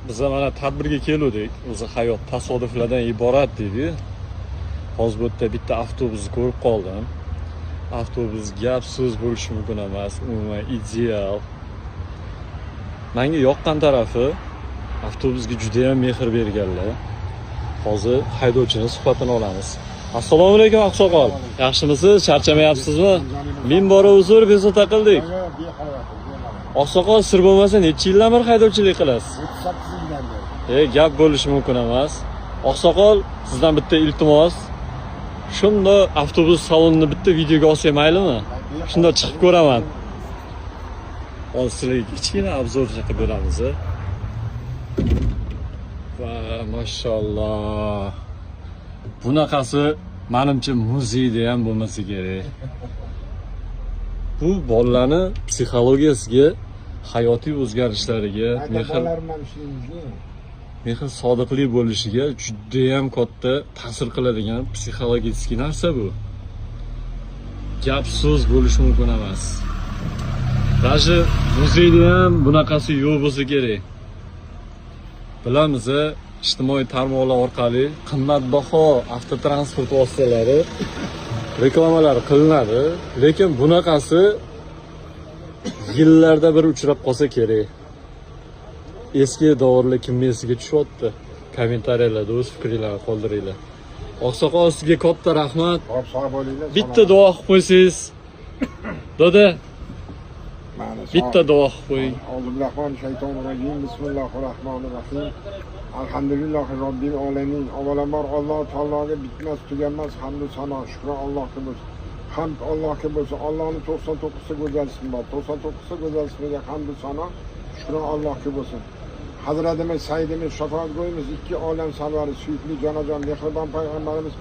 Biz mana tadbirga keldik. O'zi hayot tasodiflardan iborat deydi. Hozir bu yerda bitta avtobusni ko'rib qoldim. Avtobus gap so'z bo'lishi mumkin emas, umuman ideal. Menga yoqqan tarafi avtobusga juda ham mehr berganlar. Hozir haydovchini suhbatini olamiz. Assalomu alaykum oqsoqol. Yaxshimisiz? Charchamayapsizmi? Ming bora uzr bezovta qildik. Oqsoqol sir bo'lmasa necha yildan beri haydovchilik qilasiz? 38 yildan beri. Gap bo'lishi mumkin emas. Oqsoqol, sizdan bitta iltimos. Shunda avtobus salonini bitta videoga olsam maylimi? Shunda chiqib ko'raman. Hozir sizlarga kichkina obzorcha qilib beramiz. Va mashalloh. Bunaqasi menimcha muzeyda ham bo'lmasa kerak. Bu bolalarning psixologiyasiga, hayotiy o'zgarishlariga, mehr sodiqlik bo'lishiga juda ham katta ta'sir qiladigan psixologik narsa bu. Gap so'z bo'lishi mumkin emas. Даже muzeyda ham bunaqasi yo'q bo'lsa kerak. Bilamiz, ijtimoiy tarmoqlar orqali qimmatbaho avtotransport vositalari reklamalar qilinadi, lekin bunaqasi yillarda bir uchrab qolsa kerak. Eski davrlar kim esiga tushyapti? Kommentariyalarda o'z fikringizni qoldiringlar. Oqsoqol, sizga katta rahmat. Bitta duo qilib qo'ysangiz. Doda, bitta duo qilib qo'ying. Shaytonirrojim. Bismillahirrohmanirrohim. Alhamdulillahi robbil alamin. Avvalambor Alloh taologa bitmas tuganmas hamd va sano, shukr Allohga bo'lsin. Hamd Allohga bo'lsin. Allohning 99 ta go'zal ismi bor. 99 ta go'zal ismiga hamd va sano, shukr Allohga bo'lsin. Hazratimiz Sayyidimiz shafoatgo'yimiz ikki olam sarvari suyukli jonajon mehribon payg'ambarimiz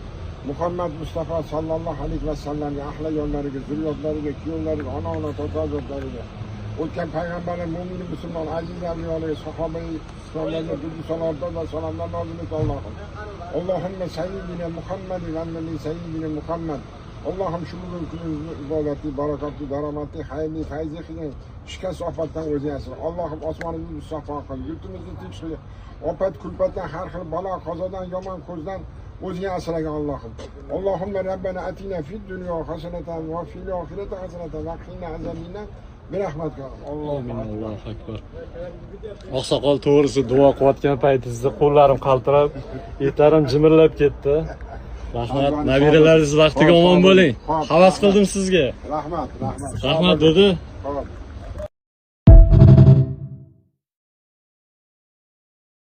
Muhammad Mustafa sallallohu alayhi va sallamga, ahli yo'llariga, zurriyotlariga, kuyovlariga, ona to'tazotlarga, o'tgan payg'ambarlar, mo'min musulmon, aziz avliyolarga, sahobai islomlarga dudu salomlar va salomlar nozil et Allohim. Allohumma sayyidina Muhammad va nabi sayyidina Muhammad. Allohim shu bugun kunimizni ibodatli, barakatli, daromadli, xayrli, fayzli qilgin. Shikast ofatdan o'zing asra. Allohim osmonimizni mustahkam qil, yurtimizni tinch qil. Ofat kulfatdan, har xil balo, qazodan, yomon ko'zdan o'zing asragin Allohim. Allohumma rabbana atina fid dunyo hasanatan va fil oxirati hasanatan va qina azabinan bi rahmatika. Allohu akbar. Oqsoqol, to'g'risi duo qilayotgan paytingizda qo'llarim qaltirab, etlarim jimirlab ketdi. Rahmat, nabiralaringiz vaqtiga omon bo'ling. Havas qildim sizga. Rahmat. Rahmat dedi.